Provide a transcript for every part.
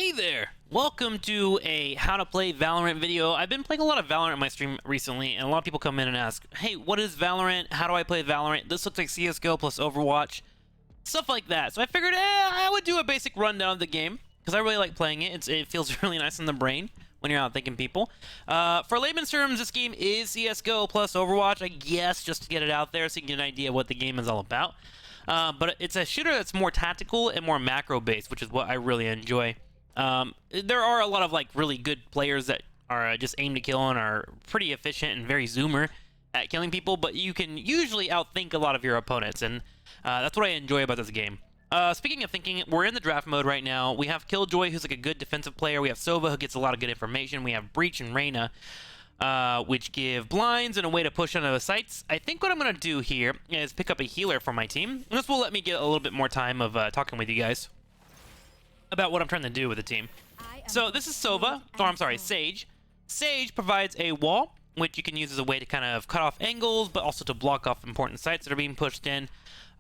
Hey there! Welcome to a how to play Valorant video. I've been playing a lot of Valorant on my stream recently, and a lot of people come in and ask, hey, what is Valorant? How do I play Valorant? This looks like CSGO plus Overwatch. Stuff like that. So I figured, I would do a basic rundown of the game, because I really like playing it. It feels really nice in the brain when you're out thinking people. For layman's terms, this game is CSGO plus Overwatch, I guess, just to get it out there so you can get an idea of what the game is all about. But it's a shooter that's more tactical and more macro-based, which is what I really enjoy. There are a lot of really good players that are just aim to kill and are pretty efficient and very zoomer at killing people, but you can usually outthink a lot of your opponents, and that's what I enjoy about this game. Speaking of thinking, we're in the draft mode right now. We have Killjoy, who's like a good defensive player. We have Sova, who gets a lot of good information. We have Breach and Reyna, which give blinds and a way to push onto the sites. I think what I'm going to do here is pick up a healer for my team. And this will let me get a little bit more time of talking with you guys about what I'm trying to do with the team. So this is Sova, or I'm sorry, Sage. Sage provides a wall, which you can use as a way to kind of cut off angles, but also to block off important sites that are being pushed in.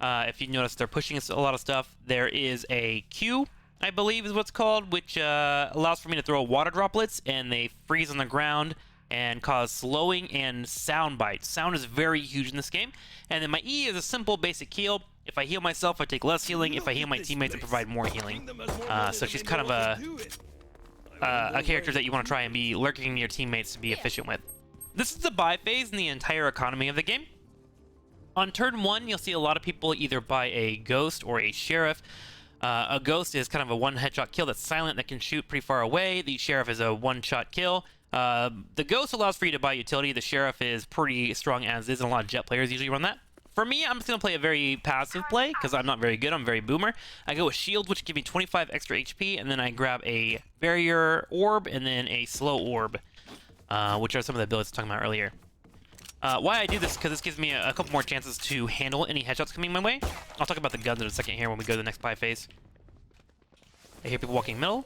If you notice, they're pushing a lot of stuff. There is a Q, I believe is what's called, which allows for me to throw water droplets, and they freeze on the ground and cause slowing and sound bites. Sound is very huge in this game. And then my E is a simple basic heal. If I heal myself, I take less healing. If I heal my teammates, I provide more healing. So she's kind of a character that you want to try and be lurking your teammates to be efficient with. This is the buy phase in the entire economy of the game. On turn 1, you'll see a lot of people either buy a Ghost or a Sheriff. A Ghost is kind of a one-headshot kill that's silent, that can shoot pretty far away. The Sheriff is a one-shot kill. The Ghost allows for you to buy utility. The Sheriff is pretty strong as is, and a lot of Jet players usually run that. For me, I'm just going to play a very passive play, because I'm not very good. I'm very boomer. I go with Shield, which give me 25 extra HP, and then I grab a Barrier Orb, and then a Slow Orb, which are some of the abilities I was talking about earlier. Why I do this, because this gives me a couple more chances to handle any headshots coming my way. I'll talk about the guns in a second here when we go to the next buy phase. I hear people walking middle.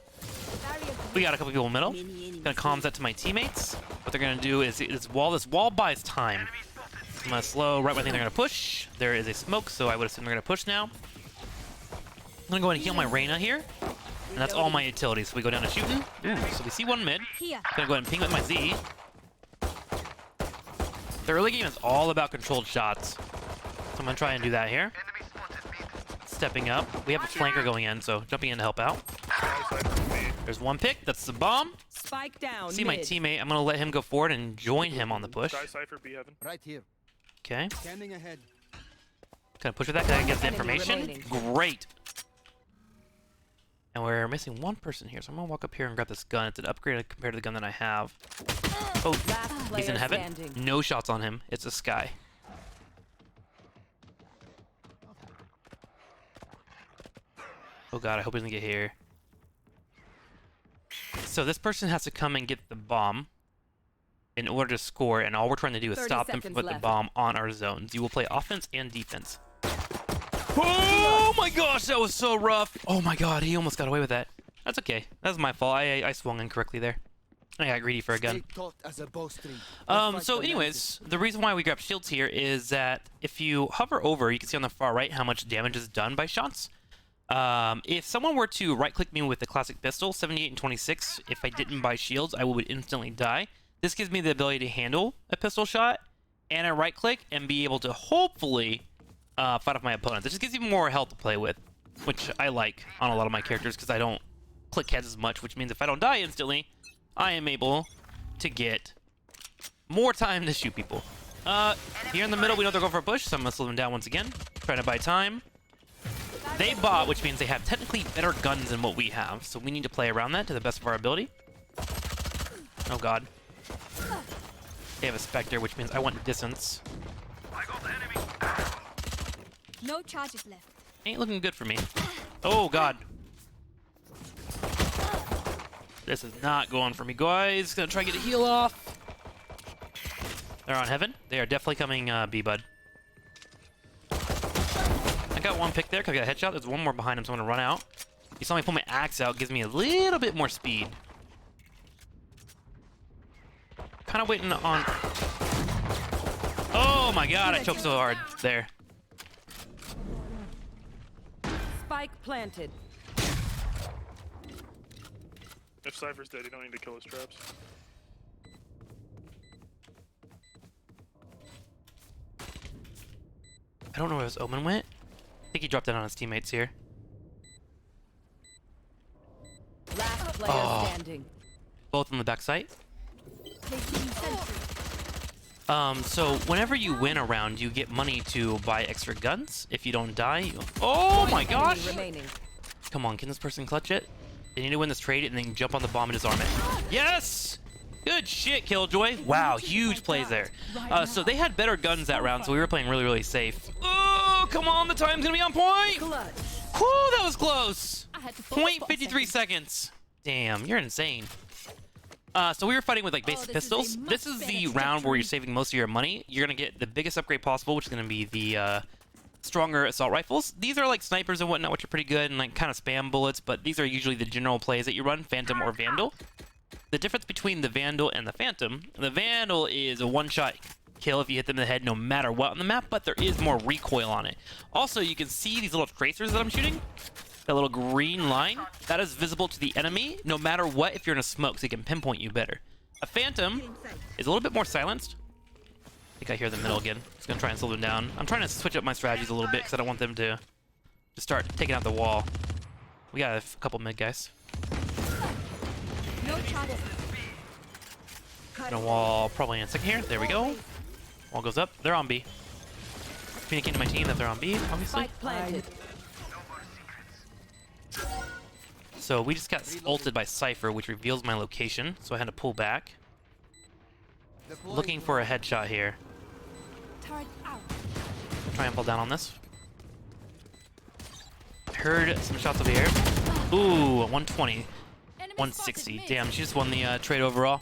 We got a couple people middle. Gonna comms that to my teammates. What they're gonna do is this wall buys time. I'm gonna slow right when I think they're gonna push. There is a smoke, so I would assume they're gonna push now. I'm gonna go ahead and heal my Reyna here. And that's all my utilities. So we go down to shooting. Ooh, so we see one mid. Gonna go ahead and ping with my Z. The early game is all about controlled shots. So I'm gonna try and do that here. Stepping up. We have a flanker going in, so jumping in to help out. There's one pick. That's the bomb. Spike down. See my teammate. I'm gonna let him go forward and join him on the push. Right here. Okay. Standing ahead. Gonna push with that guy, get the information. Great. And we're missing one person here, so I'm gonna walk up here and grab this gun. It's an upgrade compared to the gun that I have. Oh, he's in heaven. No shots on him. It's a Sky. Oh god, I hope he doesn't get here. So this person has to come and get the bomb in order to score, and all we're trying to do is stop them from putting the bomb on our zones. You will play offense and defense. Oh my gosh, that was so rough. Oh my god, he almost got away with that. That's okay. That was my fault. I swung incorrectly there. I got greedy for a gun. So anyways, the reason why we grab shields here is that if you hover over, you can see on the far right how much damage is done by shots. If someone were to right-click me with the classic pistol, 78 and 26, if I didn't buy shields, I would instantly die. This gives me the ability to handle a pistol shot and a right-click and be able to hopefully fight off my opponents. It just gives you more health to play with, which I like on a lot of my characters because I don't click heads as much, which means if I don't die instantly, I am able to get more time to shoot people. Here in the middle, we know they're going for a push, so I'm going to slow them down once again, trying to buy time. They bought, which means they have technically better guns than what we have, so we need to play around that to the best of our ability. Oh god. They have a Spectre, which means I want distance. No charges left. Ain't looking good for me. Oh god. This is not going for me, guys. Gonna try to get a heal off. They're on heaven. They are definitely coming B, bud. I got one pick there because I got a headshot. There's one more behind him, so I'm gonna run out. You saw me pull my axe out, gives me a little bit more speed. Kind of waiting on... Oh my god, I choked so hard there. Spike planted. If Cypher's dead, you don't need to kill his traps. I don't know where his Omen went. I think he dropped in on his teammates here. Last player standing. Both on the back site. Placing sentry. So whenever you win a round, you get money to buy extra guns. If you don't die, you... Oh my gosh! Remaining. Come on, can this person clutch it? They need to win this trade and then jump on the bomb and disarm it. Yes! Good shit, Killjoy. Wow, huge plays there. So they had better guns that round, so we were playing really, really safe. Oh, come on, the time's gonna be on point! Clutch. Whew, that was close. I had to focus for a 0.53 second. seconds. Damn, you're insane. So we were fighting with like basic this is a pistols. much This is better the round where you're trajectory. saving most of your money. You're gonna get the biggest upgrade possible, which is gonna be the stronger assault rifles. These are like snipers and whatnot, which are pretty good and like kind of spam bullets, but these are usually the general plays that you run, Phantom or Vandal. The difference between the Vandal and the Phantom, the Vandal is a one-shot kill if you hit them in the head no matter what on the map, but there is more recoil on it. Also, you can see these little tracers that I'm shooting. That little green line, that is visible to the enemy no matter what if you're in a smoke, so it can pinpoint you better. A Phantom is a little bit more silenced. I think I hear the middle again. Just gonna try and slow them down. I'm trying to switch up my strategies a little bit because I don't want them to just start taking out the wall. We got a couple mid guys. No charges. Gonna wall probably in a second here. There we go. Wall goes up. They're on B. Communicating to my team that they're on B, obviously. Spike planted. So we just got ulted by Cypher, which reveals my location. So I had to pull back. Looking for a headshot here. Turret out. Try and fall down on this. Heard some shots over here. Ooh, 120. Enemy 160. spotted mid. Damn, she just won the trade overall.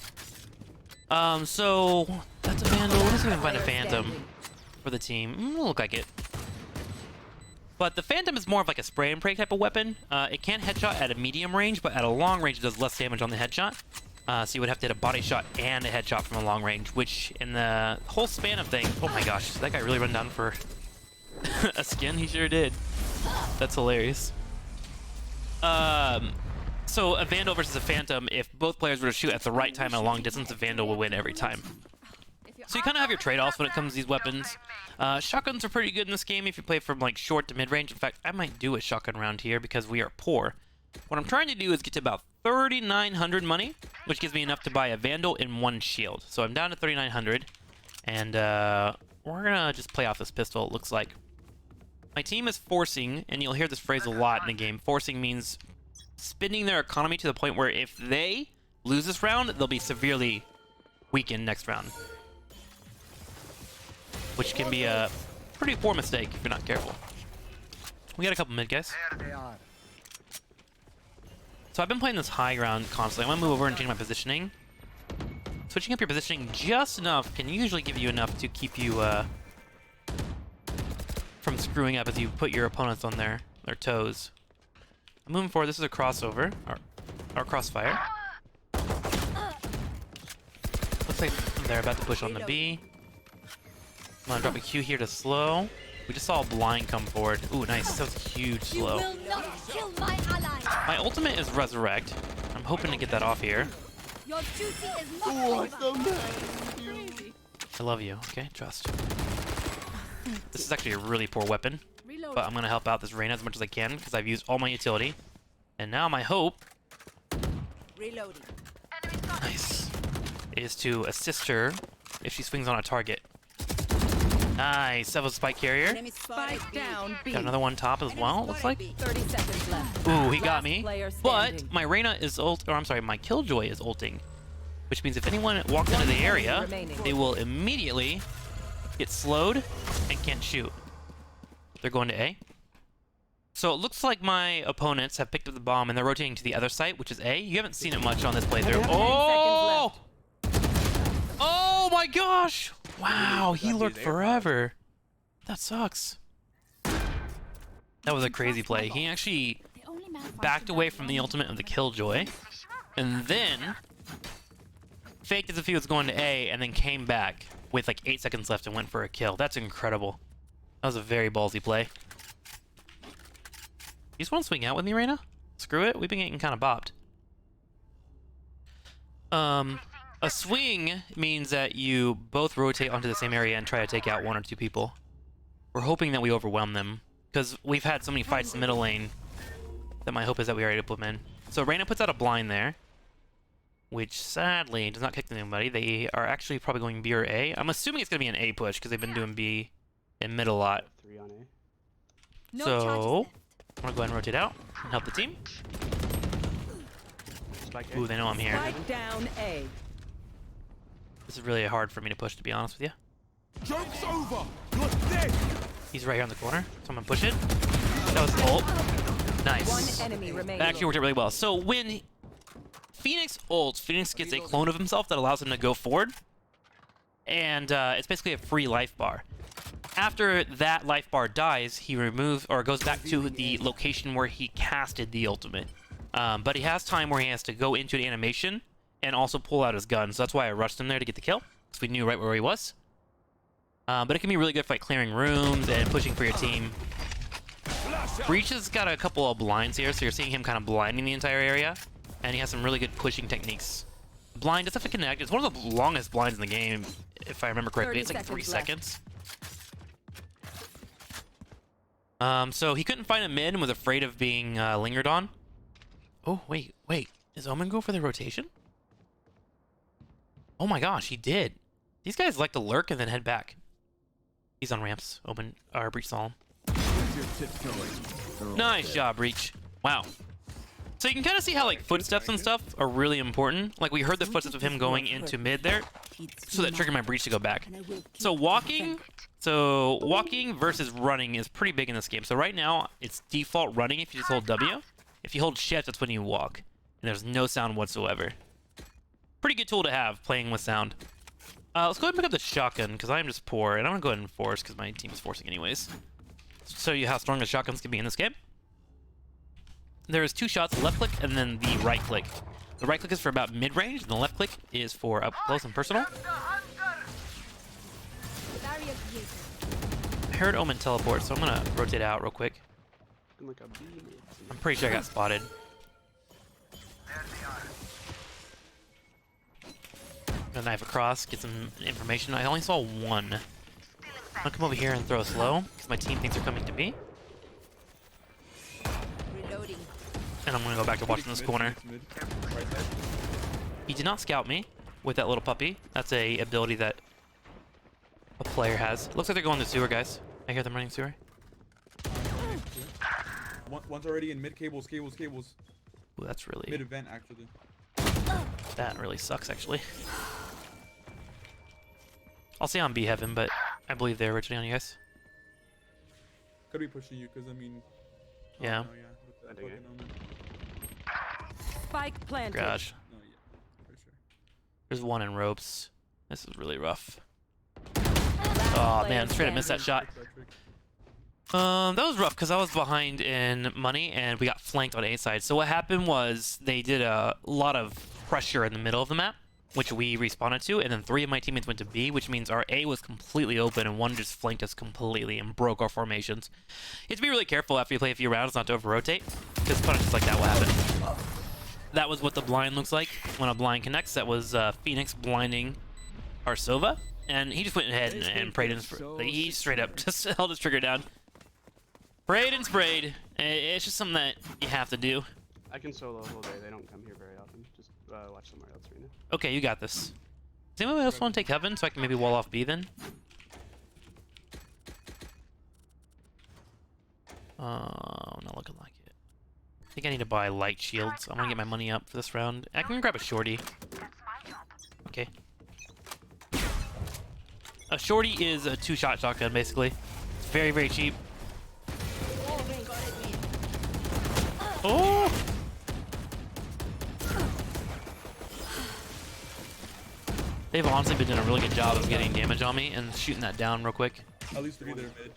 So that's a Vandal. Let's see if we can find a Phantom for the team. It'll look like it. But the Phantom is more of like a spray and pray type of weapon. It can headshot at a medium range, but at a long range it does less damage on the headshot. So you would have to hit a body shot and a headshot from a long range, which in the whole span of things... Oh my gosh, did that guy really run down for a skin? He sure did. That's hilarious. So a Vandal versus a Phantom, if both players were to shoot at the right time at a long distance, a Vandal will win every time. So you kind of have your trade-offs when it comes to these weapons. Shotguns are pretty good in this game if you play from like short to mid-range. In fact, I might do a shotgun round here because we are poor. What I'm trying to do is get to about 3,900 money, which gives me enough to buy a Vandal and one shield. So I'm down to 3,900, and we're gonna just play off this pistol, it looks like. My team is forcing, and you'll hear this phrase a lot in the game. Forcing means spending their economy to the point where if they lose this round, they'll be severely weakened next round. Which can be a pretty poor mistake if you're not careful. We got a couple mid guys. So I've been playing this high ground constantly. I'm gonna move over and change my positioning. Switching up your positioning just enough can usually give you enough to keep you from screwing up as you put your opponents on their toes. I'm moving forward. This is a crossover, or crossfire. Looks like they're about to push on the B. I'm gonna drop a Q here to slow. We just saw a blind come forward. Ooh, nice. That was a huge You slow. will not kill my ally. My ultimate is Resurrect. I'm hoping to get that off here. Your duty is not over. I love you. Okay, trust. This is actually a really poor weapon, Reload. but I'm gonna help out this Reyna as much as I can because I've used all my utility. And now my hope, Reloading. nice, is to assist her if she swings on a target. Nice. That was a spike carrier. Enemy spike down. B. Got another one top as well. Looks like. 30 seconds left. Ooh, he got Last me. player But standing. my Reyna is my Killjoy is ulting, which means if anyone walks into the area, remaining. they will immediately get slowed and can't shoot. They're going to A. So it looks like my opponents have picked up the bomb and they're rotating to the other site, which is A. You haven't seen it much on this playthrough. 10 Oh! seconds Oh my gosh! Wow, he lurked forever. That sucks. That was a crazy play. He actually The only man backed fighting away that from the long. ultimate of the Killjoy, and then faked as if he was going to A, and then came back with like 8 seconds left and went for a kill. That's incredible. That was a very ballsy play. You just want to swing out with me, Reyna? Screw it. We've been getting kind of bopped. A swing means that you both rotate onto the same area and try to take out one or two people. We're hoping that we overwhelm them, because we've had so many fights in the middle lane that my hope is that we are able to put them in. So Reyna puts out a blind there, which sadly does not kick anybody. They are actually probably going B or A. I'm assuming it's going to be an A push, because they've been doing B in mid a lot. 3 on A. No So, charges left. I'm going to go ahead and rotate out and help the team. Spike A. Ooh, they know I'm here. Spike down A. This is really hard for me to push, to be honest with you. Joke's over! You're dead! He's right here on the corner, so I'm going to push it. That was ult. Nice. One enemy remaining. That actually worked out really well. So when Phoenix ults, Phoenix gets a clone of himself that allows him to go forward. And it's basically a free life bar. After that life bar dies, he removes or goes back to the location where he casted the ultimate. But he has time where he has to go into the animation and also pull out his gun. So that's why I rushed him there to get the kill, because we knew right where he was. But it can be really good for like clearing rooms and pushing for your team. Breach has got a couple of blinds here, so you're seeing him kind of blinding the entire area. And he has some really good pushing techniques. Blind does have to connect. It's one of the longest blinds in the game, if I remember correctly. It's like 3 seconds. So he couldn't find a mid and was afraid of being lingered on. Oh, wait. Is Omen go for the rotation? Oh my gosh, he did. These guys like to lurk and then head back. He's on ramps. Omen, or Breach saw him. Nice job, Breach. Wow. So you can kind of see how like footsteps and stuff are really important. Like we heard the footsteps of him going into mid there, so that triggered my Breach to go back. So walking versus running is pretty big in this game. So right now it's default running if you just hold W. If you hold shift, that's when you walk, and there's no sound whatsoever. Pretty good tool to have playing with sound. Let's go ahead and pick up the shotgun because I am just poor, and I'm gonna go ahead and force because my team is forcing anyways. So you how strong the shotguns can be in this game. There's 2 shots, left click and then the right click. The right click is for about mid-range, and the left click is for up close and personal. Barrier created. I heard Omen teleport, so I'm gonna rotate out real quick. Like a B mid. I'm pretty sure I got spotted. Gonna knife across, get some information. I only saw one. I'm gonna come over here and throw a slow, because my team thinks they're coming to me. Reloading. And I'm gonna go back to watching this corner. Mid. Right there. He did not scout me with that little puppy. That's a ability that a player has. Looks like they're going to sewer, guys. I hear them running sewer. One's already in mid cables. Ooh, that's Mid really... event, actually. That really sucks, actually. I'll say on B heaven, but I believe they're originally on you guys. Could be pushing you, because I mean. Oh, Yeah. No, yeah. With that Landing fucking Omen. Spike planted. Gosh. No, yeah. For sure. There's one in ropes. This is really rough. Last Oh player man, straight up missed that shot. Trick, that trick. That was rough because I was behind in money and we got flanked on A side. So what happened was they did a lot of pressure in the middle of the map, which we responded to, and then 3 of my teammates went to B, which means our A was completely open and one just flanked us completely and broke our formations. You have to be really careful after you play a few rounds not to over-rotate, because punishes like that will happen. That was what the blind looks like when a blind connects. That was Phoenix blinding our Sova, and he just went ahead and prayed and he straight up just held his trigger down. Prayed and sprayed. It's just something that you have to do. I can solo the whole day. They don't come here very often. Just watch somewhere else right now. Okay, you got this. Does anyone else want to take heaven so I can maybe wall off B then? Not looking like it. I think I need to buy light shields. I'm gonna get my money up for this round. I can grab a shorty. Okay. A shorty is a 2-shot shotgun, basically. It's very, very cheap. Oh! They've honestly been doing a really good job of getting damage on me and shooting that down real quick. At least 3 there mid.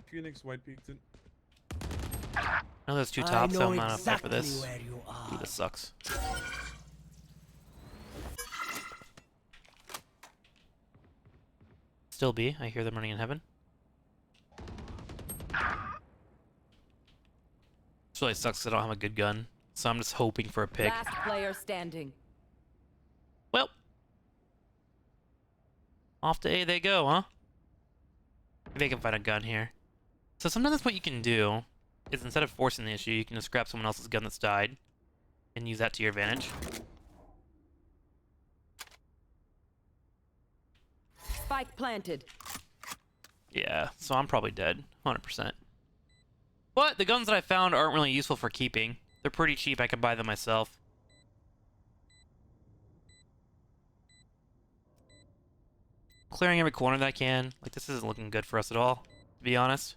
Phoenix white peeked it. I know there's 2 tops, so I'm not up there for this. Ooh, this sucks. Still B. I hear them running in heaven. This really sucks 'cause I don't have a good gun. So I'm just hoping for a pick. Last player standing. Well. Off to A they go, huh? Maybe I can find a gun here. So sometimes that's what you can do, is instead of forcing the issue, you can just grab someone else's gun that's died and use that to your advantage. Spike planted. Yeah, so I'm probably dead, 100%. But the guns that I found aren't really useful for keeping. They're pretty cheap, I could buy them myself. Clearing every corner that I can. Like, this isn't looking good for us at all, to be honest.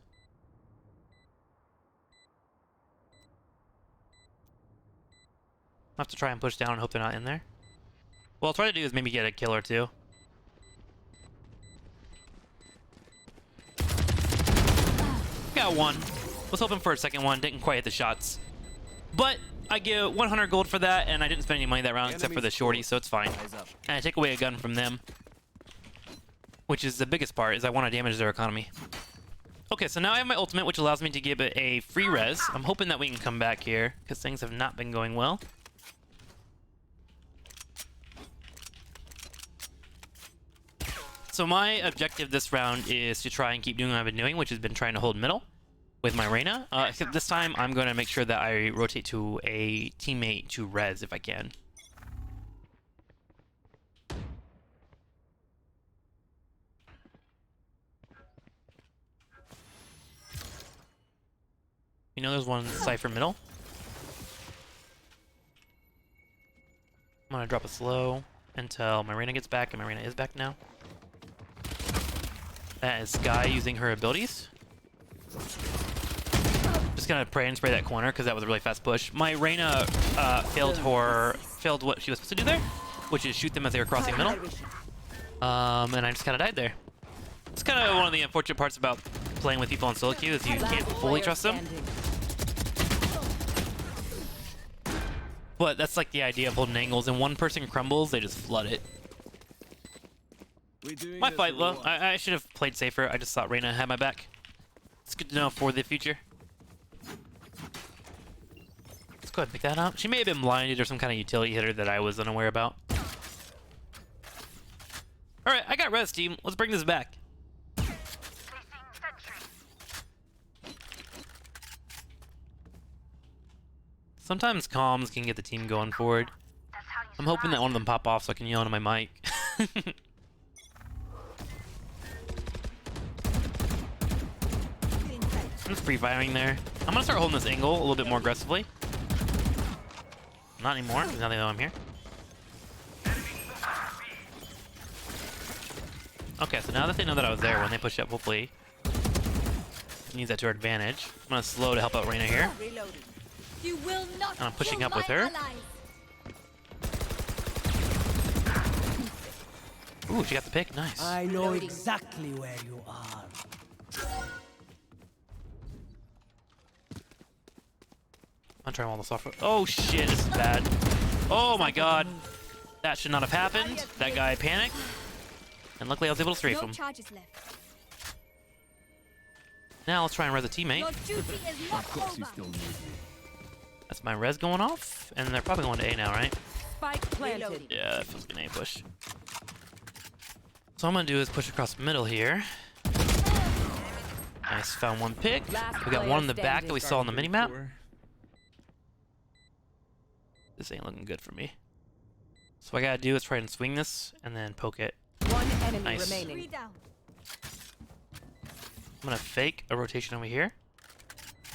I'll have to try and push down and hope they're not in there. What I'll try to do is maybe get a kill or two. Got one. Was hoping for a second one, didn't quite hit the shots. But I get 100 gold for that, and I didn't spend any money that round except for the shorty, so it's fine. And I take away a gun from them, which is the biggest part, is I want to damage their economy. Okay, so now I have my ultimate, which allows me to give it a free res. I'm hoping that we can come back here, because things have not been going well. So my objective this round is to try and keep doing what I've been doing, which has been trying to hold middle with my Reyna. Except this time, I'm going to make sure that I rotate to a teammate to res if I can. You know there's one Cypher middle. I'm going to drop a slow until my Reyna gets back, and my Reyna is back now. That is Skye using her abilities. Just gonna pray and spray that corner because that was a really fast push. My Reyna failed what she was supposed to do there, which is shoot them as they were crossing middle. And I just kind of died there. It's kind of one of the unfortunate parts about playing with people on solo queue is you can't fully trust them. But that's like the idea of holding angles, and one person crumbles, they just flood it. My fight, low. I should have played safer. I just thought Reyna had my back. It's good to know for the future. Let's go ahead and pick that up. She may have been blinded or some kind of utility hitter that I was unaware about. Alright, I got res, team. Let's bring this back. Sometimes comms can get the team going forward. I'm hoping that one of them pop off so I can yell into my mic. I'm just free-firing there. I'm gonna start holding this angle a little bit more aggressively. Not anymore, now they know I'm here. Okay, so now that they know that I was there, when they push up, hopefully, we can use that to our advantage. I'm gonna slow to help out Reyna here. You will not And I'm pushing kill up with my her. allies. Ooh, she got the pick, nice. I know exactly where you are. I'm trying all this off. Oh shit, this is bad. Oh my god. That should not have happened. That guy panicked. And luckily I was able to strafe No him. charges left. Now let's try and res a teammate. Your duty is not over. That's my res going off. And they're probably going to A now, right? Spike planted. Yeah, that feels like an A push. So I'm gonna do is push across the middle here. Nice, found one pick. We got one in the back that we saw on the minimap. This ain't looking good for me. So what I gotta do is try and swing this and then poke it. One enemy Nice. remaining. 3 down. I'm gonna fake a rotation over here.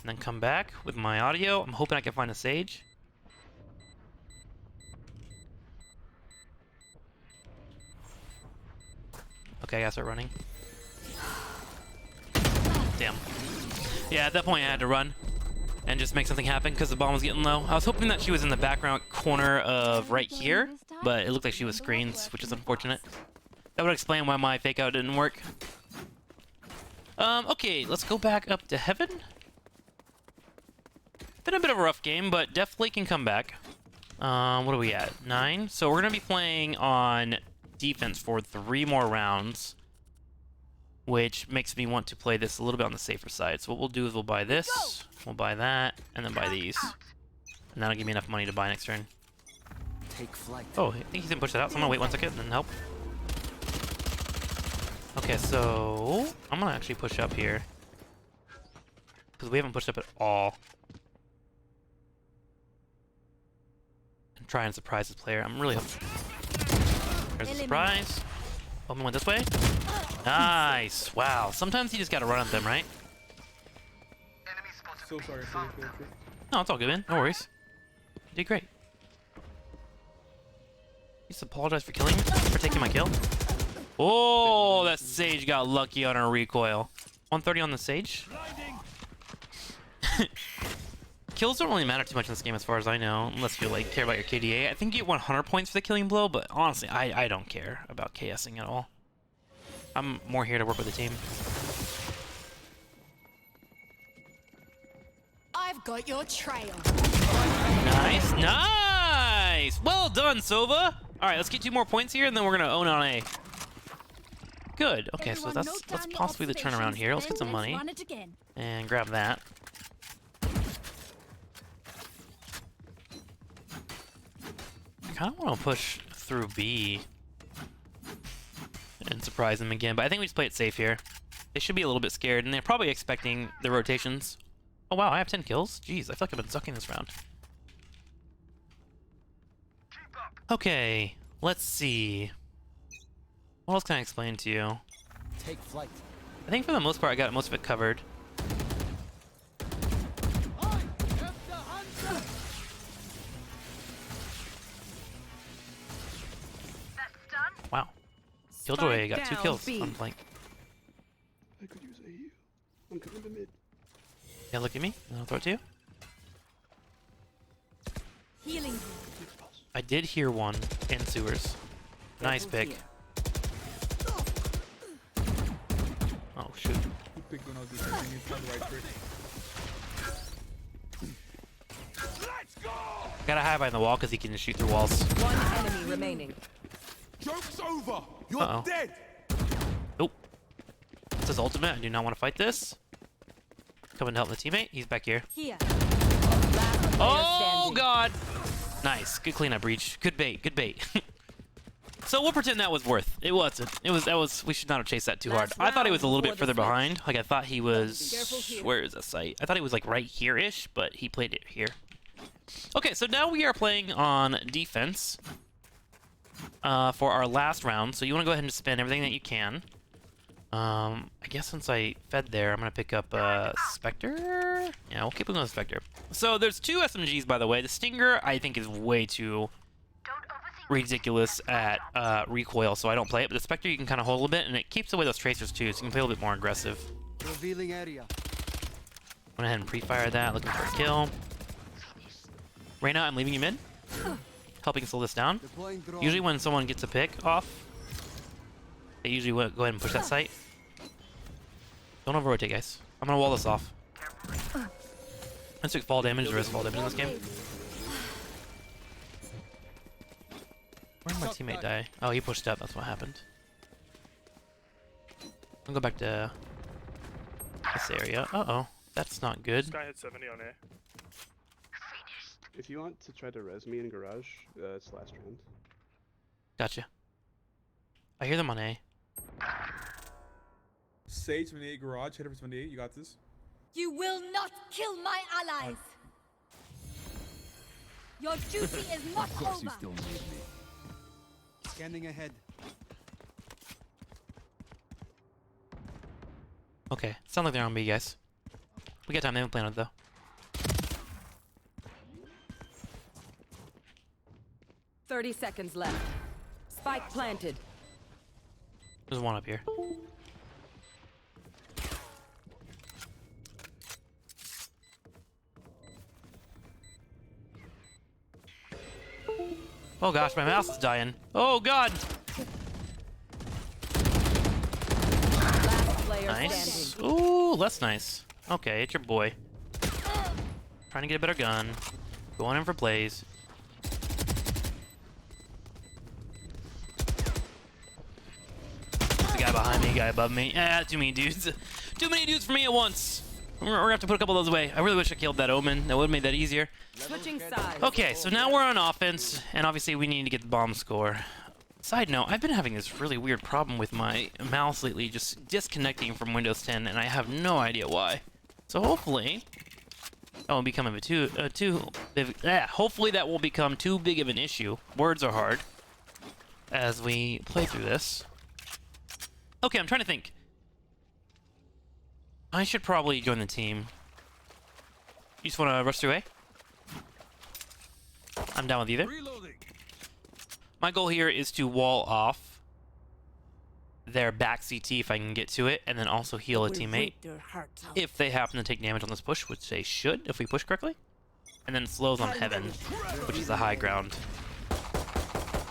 And then come back with my audio. I'm hoping I can find a Sage. Okay, I gotta start running. Damn. Yeah, at that point I had to run and just make something happen because the bomb was getting low. I was hoping that she was in the background corner of right here, but it looked like she was screened, which is unfortunate. That would explain why my fake out didn't work. Okay, let's go back up to heaven. Been a bit of a rough game, but definitely can come back. What are we at? 9? So we're gonna be playing on defense for 3 more rounds. which makes me want to play this a little bit on the safer side. So what we'll do is we'll buy this, we'll buy that, and then buy these. And that'll give me enough money to buy next turn. Take flight. Oh, I think he's gonna push that out, so I'm gonna wait 1 second and then help. Okay, so I'm gonna actually push up here. Because we haven't pushed up at all. And try and surprise this player. I'm really hoping. There's a surprise. Open went this way. Nice. Wow. Sometimes you just gotta run at them, right? So sorry for the kill. No, it's all good, man. No worries. You did great. Just apologize for killing me, for taking my kill. Oh, that Sage got lucky on her recoil. 130 on the Sage. Kills don't really matter too much in this game as far as I know, unless you like care about your KDA. I think you get 100 points for the killing blow, but honestly, I don't care about KSing at all. I'm more here to work with the team. I've got your trail. Nice, nice! Well done, Sova! Alright, let's get 2 more points here, and then we're gonna own on A. Good, okay, so Everyone that's note down your possibly the turnaround here. Let's get some observations, money. then let's run it again. And grab that. I kind of want to push through B and surprise them again, but I think we just play it safe here. They should be a little bit scared, and they're probably expecting the rotations. Oh wow, I have 10 kills? Jeez, I feel like I've been sucking this round. Okay, let's see. What else can I explain to you? Take flight. I think for the most part, I got most of it covered. Wow. Killjoy got 2 down, kills B. on flank. I could use AU. I'm coming to mid. Yeah, look at me, and I'll throw it to you. Healing. I did hear one in sewers. Nice pick. Oh, shoot. You picked when I was defending. You found the right trick. Gotta hide behind the wall because he can just shoot through walls. One enemy remaining. Joke's over. You're Uh-oh. dead. Nope. This is ultimate. I do not want to fight this. Coming to help the teammate. He's back here. Here. Last player Oh, standing. God. Nice. Good cleanup, Breach. Good bait. Good bait. So we'll pretend that was worth. It wasn't. We should not have chased that too hard. Last I thought he was a little round bit further before the behind. Like, I thought he Careful was... here. Where is the site? I thought he was, like, right here-ish, but he played it here. Okay, so now we are playing on defense for our last round. So you want to go ahead and spend everything that you can. I guess since I fed there, I'm going to pick up Spectre. Yeah, we'll keep going with Spectre. So there's 2 SMGs, by the way. The Stinger, I think, is way too ridiculous at recoil, so I don't play it. But the Spectre, you can kind of hold a bit, and it keeps away those tracers, too, so you can play a little bit more aggressive. Revealing area. Went ahead and pre-fire that, looking for a kill. Reyna, I'm leaving you mid. Helping slow this down. Deploying drone. Usually when someone gets a pick off, they usually go ahead and push that site. Don't over-rotate, guys. I'm gonna wall this off. Let's take fall damage. There is fall damage in this game. Where did my teammate die? Oh, he pushed up. That's what happened. I'll go back to this area. Uh-oh. That's not good. This guy hit 70 on A. If you want to try to res me in garage, it's last round. Gotcha. I hear them on A. Sage 78 garage. Hit for 78. You got this. You will not kill my allies. Your duty is not Of course over. you still need me. Scanning ahead. Okay. Sound like they're on B, guys. We got time. They haven't planted, though. $30 seconds left. Spike planted. There's one up here. Oh gosh, my mouse is dying. Oh god! Last player Nice. standing. Ooh, that's nice. Okay, it's your boy. Trying to get a better gun. Going in for plays. There's a Guy behind me, guy above me. Too many dudes. Too many dudes for me at once. We're gonna have to put a couple of those away. I really wish I killed that Omen. That would have made that easier. Switching sides. Okay, so now we're on offense, and obviously we need to get the bomb score. Side note, I've been having this really weird problem with my mouse lately, just disconnecting from Windows 10, and I have no idea why. So hopefully, that won't become hopefully that will become too big of an issue. Words are hard as we play through this. Okay, I'm trying to think. I should probably join the team. You just want to rush through A? I'm down with either. Reloading. My goal here is to wall off their back CT if I can get to it, and then also heal a teammate if they happen to take damage on this push, which they should if we push correctly. And then slows on Heaven, which is the high ground.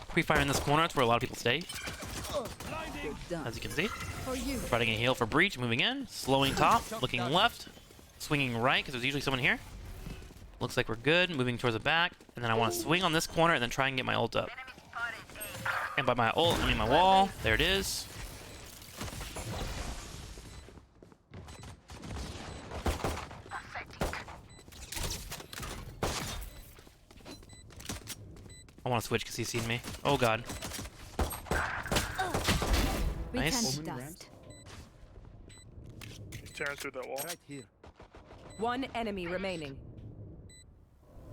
Pre-fire in this corner, it's where a lot of people stay. As you can see. Providing a heal for Breach, moving in. Slowing top, looking left. Swinging right, because there's usually someone here. Looks like we're good. Moving towards the back. And then I want to swing on this corner and then try and get my ult up. And by my ult, I mean my wall. There it is. I want to switch because he's seen me. Oh god. Nice. Dust. He's tearing through that wall. Right here. One enemy remaining.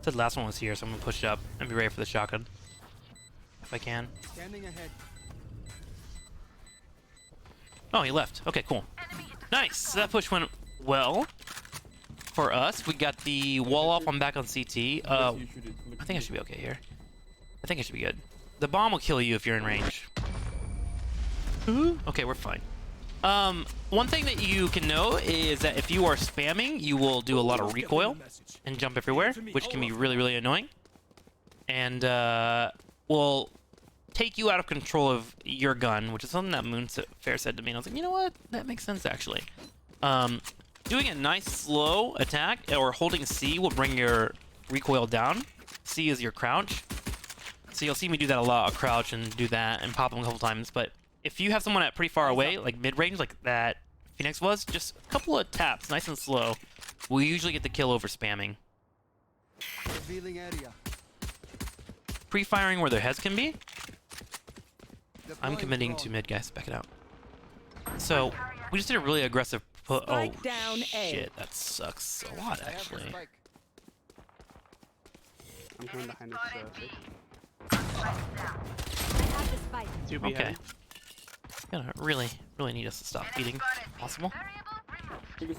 Said last one was here, so I'm gonna push it up and be ready for the shotgun. If I can. Scanning ahead. Oh, he left. Okay, cool. Nice. That push went well for us. We got the wall off. I'm back on CT. I think I should be okay here. I think I should be good. The bomb will kill you if you're in range. Okay, we're fine. One thing that you can know is that if you are spamming, you will do a lot of recoil and jump everywhere, which can be really, really annoying. And will take you out of control of your gun, which is something that Moonfair said to me. And I was like, you know what? That makes sense, actually. Doing a nice slow attack or holding C will bring your recoil down. C is your crouch. So you'll see me do that a lot. I'll crouch and do that and pop them a couple times. But if you have someone at pretty far away, like mid-range, like that Phoenix was, just a couple of taps, nice and slow, we'll usually get the kill over spamming. Revealing area. Pre-firing where their heads can be. I'm committing to mid, guys. Back it out. So we just did a really aggressive put. Oh Spike down A. shit, that sucks a lot, actually. I'm coming behind this fake. I have the spike. Two behind. Okay. Gonna really need us to stop beating. Possible.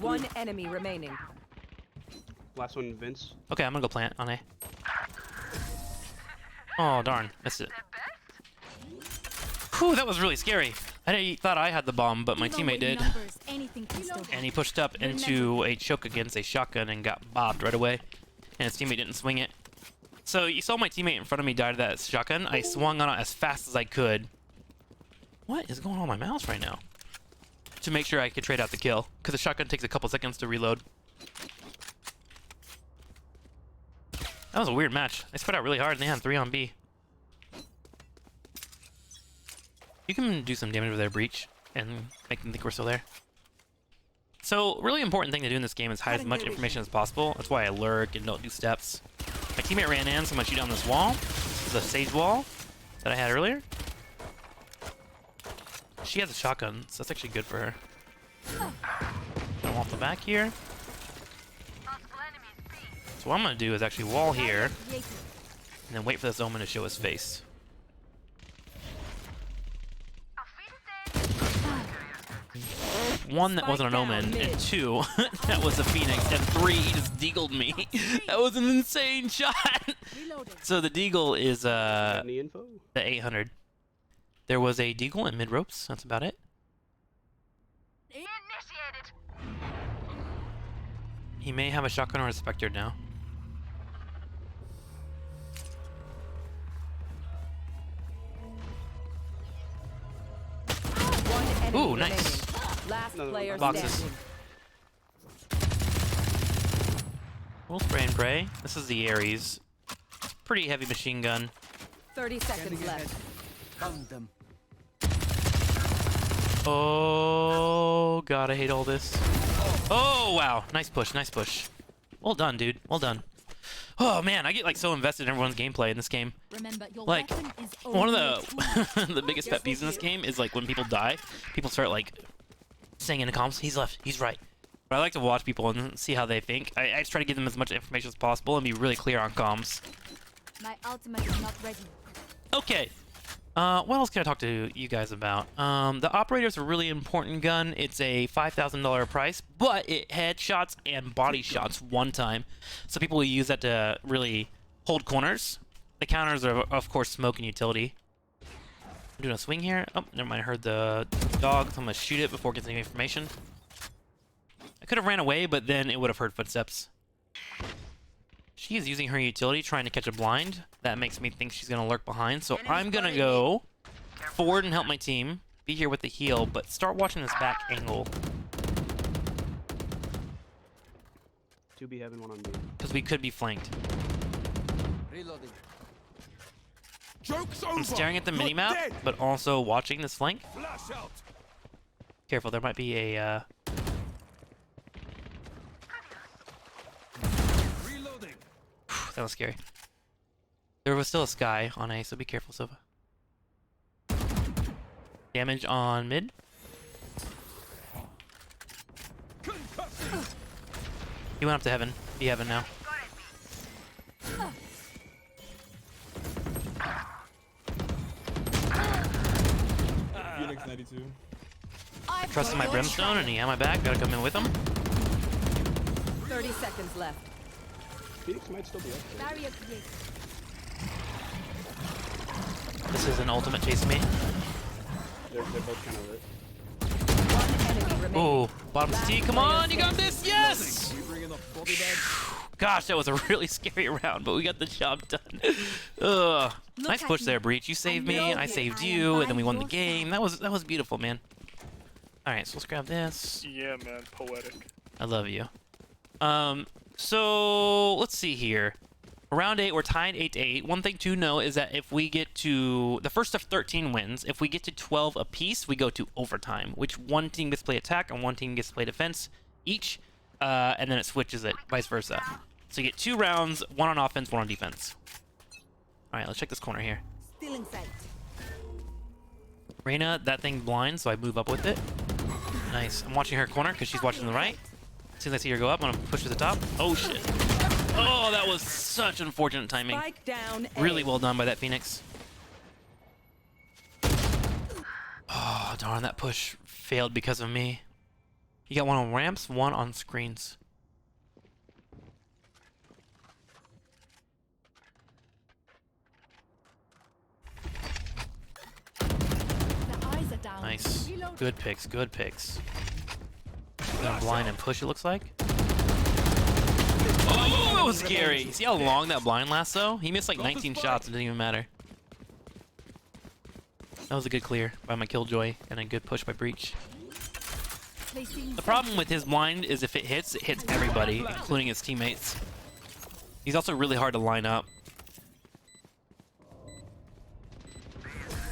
One enemy remaining. Last one, Vince. Okay, I'm gonna go plant on A. Oh darn, missed it. Whew, that was really scary. I thought I had the bomb, but my teammate did. And he pushed up into a choke against a shotgun and got bobbed right away. And his teammate didn't swing it. So you saw my teammate in front of me die to that shotgun. I swung on it as fast as I could. What is going on with my mouse right now? To make sure I could trade out the kill. Because the shotgun takes a couple seconds to reload. That was a weird match. They spread out really hard and they had 3 on B. You can do some damage with their breach and make them think we're still there. So, really important thing to do in this game is hide as much information as possible. That's why I lurk and don't do steps. My teammate ran in, so I'm gonna shoot down this wall. This is a sage wall that I had earlier. She has a shotgun, so that's actually good for her. Go off the back here. So what I'm gonna do is actually wall here, and then wait for this Omen to show his face. One, that wasn't an Omen, and 2, that was a Phoenix, and 3, he just deagled me. That was an insane shot! So the deagle is Any info? the 800. There was a deagle in mid ropes, that's about it. He may have a shotgun or a Spectre now. One enemy Ooh, nice. remaining. Last player Boxes. standing. We'll spray and pray. This is the Ares. Pretty heavy machine gun. 30 seconds Scanning ahead. left. Found them. Oh god, I hate all this. Oh wow, nice push, nice push. Well done, dude. Well done. Oh man, I get like so invested in everyone's gameplay in this game. Remember, your Like, weapon is one of only a tool. the the biggest pet peeves in this game is like when people die, people start like saying in the comments, he's left, he's right. But I like to watch people and see how they think. I just try to give them as much information as possible and be really clear on comms. My ultimate is not ready. Okay. What else can I talk to you guys about? The operator's a really important gun. It's a $5,000 price, but it headshots and body shots one time. So people will use that to really hold corners. The counters are, of course, smoke and utility. I'm doing a swing here. Oh, never mind. I heard the dog, so I'm gonna shoot it before it gets any information. I could have ran away, but then it would have heard footsteps. She is using her utility, trying to catch a blind. That makes me think she's gonna lurk behind. So I'm gonna go forward and help my team. Be here with the heal, but start watching this back angle. 2B heaven, 1 on B. Because we could be flanked. Reloading. Joke's over. I'm staring at the You're minimap, dead. but also watching this flank. Flash out. Careful, there might be a, Reloading. that was scary. There was still a sky on A, so be careful, Sova. Damage on mid. He went up to heaven. Be heaven now. Phoenix 92. Trusting my brimstone, and he had my back. Gotta come in with him. 30 seconds left. Phoenix might still be up there. Barrier created. This is an ultimate chasing me. They're both kind of lit. One enemy remaining. Oh, bottom T, come on, you got this, yes! You bringing the body bag? Gosh, that was a really scary round, but we got the job done. Ugh. Nice at push me. there, Breach. You saved me, I saved you, and then we won the game. That was beautiful, man. All right, so let's grab this. Yeah, man, poetic. I love you. So let's see here. Round 8, we're tied 8-8. One thing to know is that if we get to the first of 13 wins, if we get to 12 apiece, we go to overtime, which one team gets to play attack and one team gets to play defense each, and then it switches it, vice versa. So you get 2 rounds, 1 on offense, 1 on defense. All right, let's check this corner here. Still in sight. Reyna, that thing blind, so I move up with it. Nice. I'm watching her corner because she's watching the right. As soon as I see her go up, I'm gonna push to the top. Oh shit. Oh, that was such unfortunate timing. Spike down A. Really well done by that Phoenix. Oh, darn, that push failed because of me. You got 1 on ramps, 1 on screens. The eyes are down. Nice. Reload. Good picks, good picks. Gonna blind and push, it looks like. Oh, that was scary. See how long that blind lasts, though? He missed like 19 shots, it didn't even matter. That was a good clear by my Killjoy, and a good push by Breach. Placing The problem with his blind is if it hits everybody, including his teammates. He's also really hard to line up.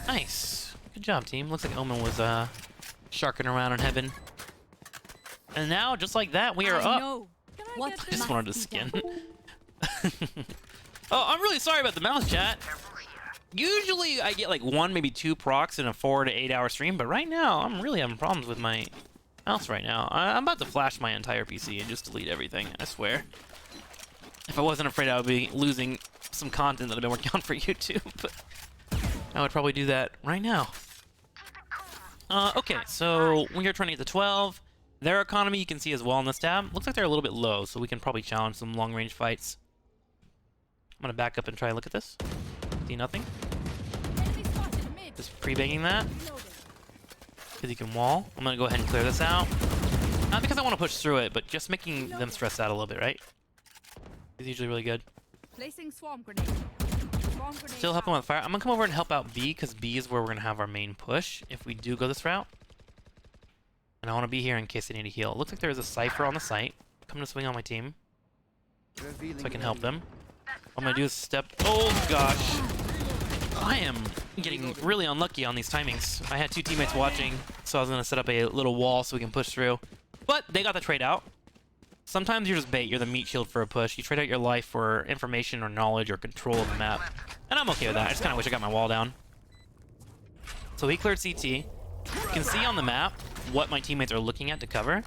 Nice. Good job, team. Looks like Omen was sharking around in heaven. And now, just like that, we are up. No. What I just wanted to must be skin. done? Oh, I'm really sorry about the mouse, chat. Usually I get like 1, maybe 2 procs in a 4 to 8 hour stream, but right now I'm really having problems with my mouse right now. I'm about to flash my entire PC and just delete everything, I swear. If I wasn't afraid I would be losing some content that I've been working on for YouTube, but I would probably do that right now. Okay, so we are trying to get to 12. Their economy you can see as well in this tab. Looks like they're a little bit low, so we can probably challenge some long-range fights. I'm gonna back up and try to look at this. See nothing. Enemy spotted mid. Just pre-banging that, Reloading. because you can wall. I'm gonna go ahead and clear this out. Not because I want to push through it, but just making them stress out a little bit, right? It's usually really good. Placing swarm grenade. Swarm grenade. Still helping with fire. I'm gonna come over and help out B, because B is where we're gonna have our main push if we do go this route. And I want to be here in case they need a heal. It looks like there's a Cypher on the site. Come to swing on my team, so I can help them. What I'm gonna do is step. Oh gosh. I am getting really unlucky on these timings. I had two teammates watching, so I was gonna set up a little wall so we can push through. But they got the trade out. Sometimes you're just bait. You're the meat shield for a push. You trade out your life for information or knowledge or control of the map. And I'm okay with that. I just kind of wish I got my wall down. So he cleared CT. You can see on the map what my teammates are looking at to cover.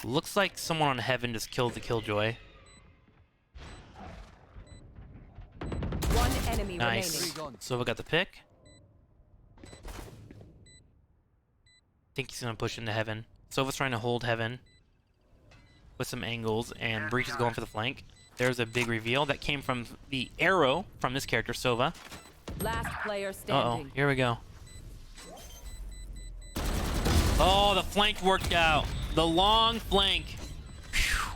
Looks like someone on Heaven just killed the Killjoy. One enemy Nice. remaining. Sova got the pick. Think he's gonna push into Heaven. Sova's trying to hold Heaven with some angles, and Breach is going for the flank. There's a big reveal that came from the arrow from this character, Sova. Last player Uh-oh, standing. here we go. Oh, the flank worked out. The long flank. Phew.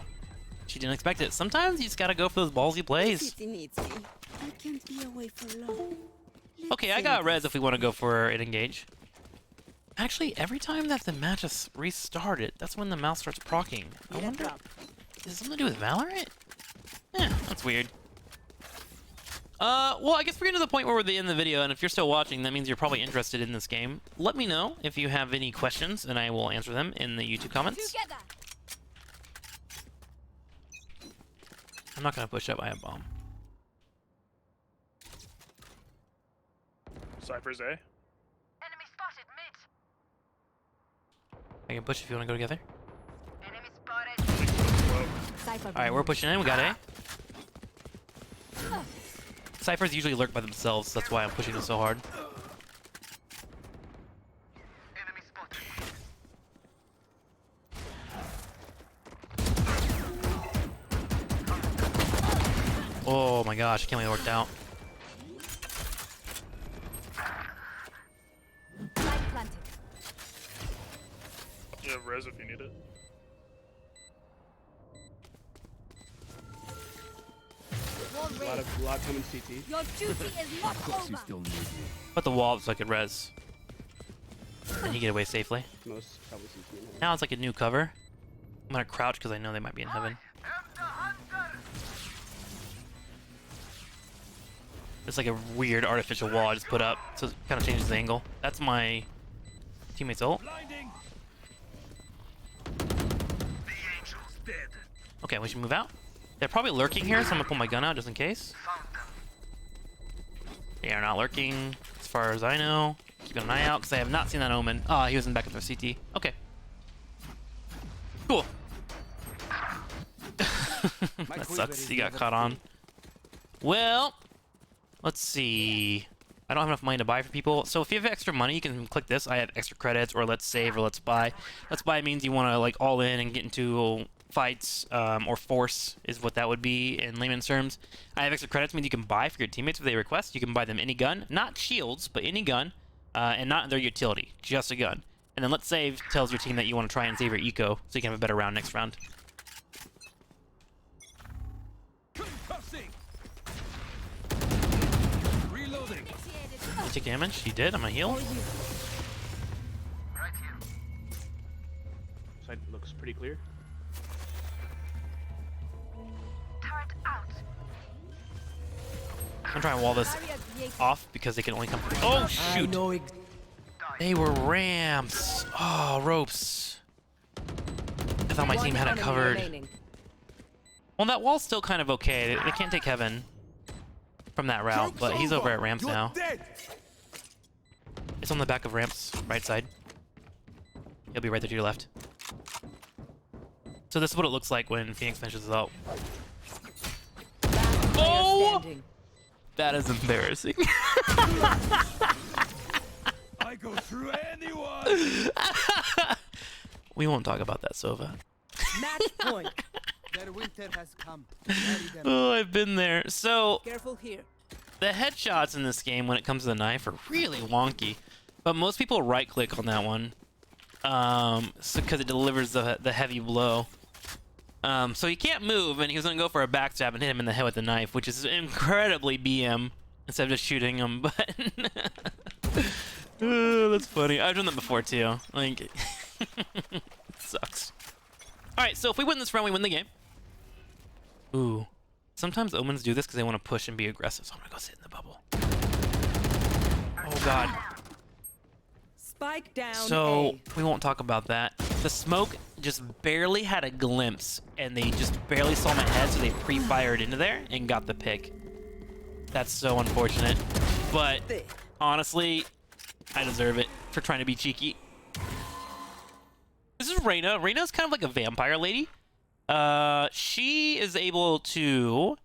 She didn't expect it. Sometimes you just gotta go for those ballsy plays. I can't be away for long. Okay, I got res if we want to go for an engage. Actually, every time that the match is restarted, that's when the mouse starts proccing. I wonder, is it something to do with Valorant? That's weird. Well, I guess we're getting to the point where we're at the end of the video, and if you're still watching, that means you're probably interested in this game. Let me know if you have any questions, and I will answer them in the YouTube comments. Together. I'm not gonna push up. I have bomb. Cypher's A. Enemy spotted mid. I can push if you want to go together. Enemy spotted. Cypher. All right, we're pushing in. We got A. Cyphers usually lurk by themselves. That's why I'm pushing them so hard. Enemy spotted. Oh my gosh, I can't believe it worked out. Light planted. You have res if you need it. Wall A lot raised. coming CT. Your duty is not You over. still need me. Put the wall so I could res. And he get away safely. Most probably CT in heaven. Now it's like a new cover. I'm gonna crouch because I know they might be in Heaven. It's like a weird artificial wall I just put up, so it kind of changes the angle. That's my teammate's ult. Blinding. Okay, we should move out. They're probably lurking here, so I'm gonna pull my gun out just in case. They are not lurking, as far as I know. Keeping an eye out, because I have not seen that Omen. Ah, he was in back of their CT. Okay. Cool. That sucks. He got caught on. Well, let's see. I don't have enough money to buy for people. So if you have extra money, you can click this. I have extra credits, or let's save, or let's buy. Let's buy means you want to like all in and get into fights, or force is what that would be in layman's terms. I have extra credits means you can buy for your teammates if they request. You can buy them any gun, not shields, but any gun, and not their utility, just a gun. And then let's save tells your team that you want to try and save your eco, so you can have a better round next round. Concussing. Reloading. Initiated. Did you take damage? He did. I'm gonna heal. Right here. Side looks pretty clear. Turret out. I'm gonna try and wall this Barrier created. off because they can only come. Oh shoot! They were ramps. Oh, ropes. I thought my One team had it enemy covered. remaining. Well, that wall's still kind of okay. They can't take Heaven from that route, but he's over at ramps You're now. dead. It's on the back of ramps, right side. He'll be right there to your left. So this is what it looks like when Phoenix finishes out. Last player Oh! standing. That is embarrassing. I go through anyone. We won't talk about that, Sova. Match point. Their winter has come. Bury them. Oh, I've been there. So Careful here. the headshots in this game when it comes to the knife are really wonky, but most people right click on that one because it delivers the heavy blow. So he can't move, and he was gonna go for a backstab and hit him in the head with the knife, which is incredibly BM instead of just shooting him. But that's funny. I've done that before too. Like, it sucks. All right, so if we win this round, we win the game. Ooh. Sometimes omens do this because they want to push and be aggressive, so I'm gonna go sit in the bubble. God. Spike down. So A. we won't talk about that. The smoke just barely had a glimpse, and they just barely saw my head, so they pre-fired into there and got the pick. That's so unfortunate. But honestly, I deserve it for trying to be cheeky. This is Reyna. Reyna's kind of like a vampire lady. She is able to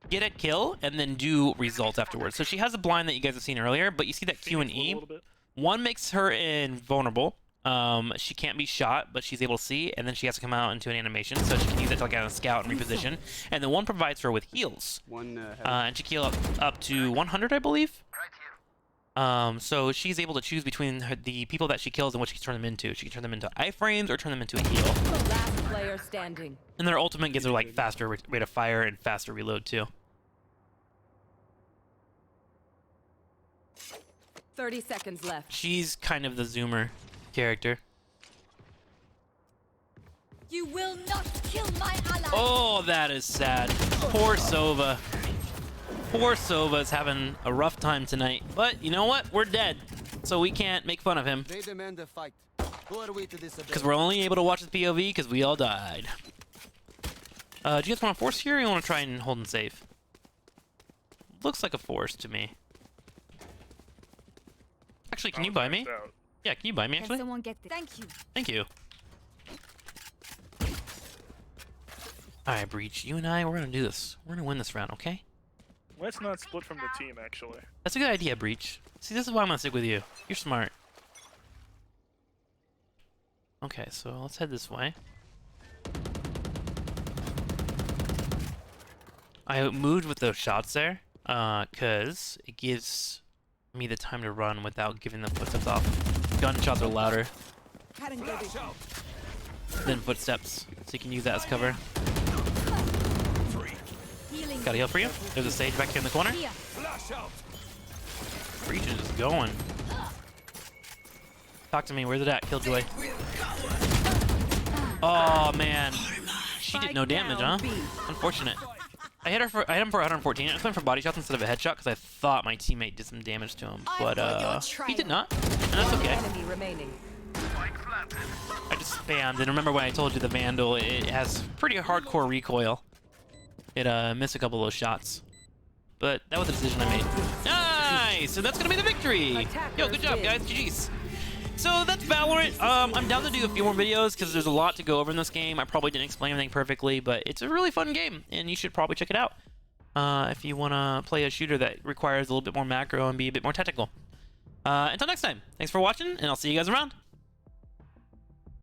get a kill and then do results afterwards. So she has a blind that you guys have seen earlier, but you see that Q and E. One makes her invulnerable. She can't be shot, but she's able to see, and then she has to come out into an animation, so she can use it to like on a scout and reposition. And then one provides her with heals. And she can heal up to 100, I believe. So she's able to choose between the people that she kills and what she can turn them into. She can turn them into iframes or turn them into a heal. Last player standing. And their ultimate gives her like faster rate of fire and faster reload too. 30 seconds left. She's kind of the zoomer character. You will not kill my ally. Oh, that is sad. Poor Sova. Poor Sova's having a rough time tonight. But you know what? We're dead. So we can't make fun of him. They demand a fight. Who are we to disobey? Because we're only able to watch the POV because we all died. Do you guys want to force here or you want to try and hold and save? Looks like a force to me. Actually, can you buy me? Yeah, can you buy me Can actually? someone get this? Thank you. Thank you. Alright, Breach, you and I, we're gonna do this. We're gonna win this round, okay? Let's not split from the team, actually. That's a good idea, Breach. See, this is why I'm gonna stick with you. You're smart. Okay, so let's head this way. I moved with those shots there, cause it gives me the time to run without giving the footsteps off. Gunshots are louder than footsteps, so you can use that as cover. Healing. Got a heal for you. There's a sage back here in the corner. Here. Breach is just going. Talk to me. Where's it at? Killjoy. Oh man, she did no damage, huh? Unfortunate. I hit him for 114. I just went for body shots instead of a headshot because I thought my teammate did some damage to him, but he did not, and that's okay. Enemy remaining. I just spammed, and remember when I told you the Vandal, it has pretty hardcore recoil. It missed a couple of those shots, but that was the decision I made. Nice, so that's gonna be the victory. Yo, good job, guys. GG's. So that's Valorant. I'm down to do a few more videos because there's a lot to go over in this game. I probably didn't explain everything perfectly, but it's a really fun game, and you should probably check it out if you want to play a shooter that requires a little bit more macro and be a bit more technical. Until next time, thanks for watching, and I'll see you guys around.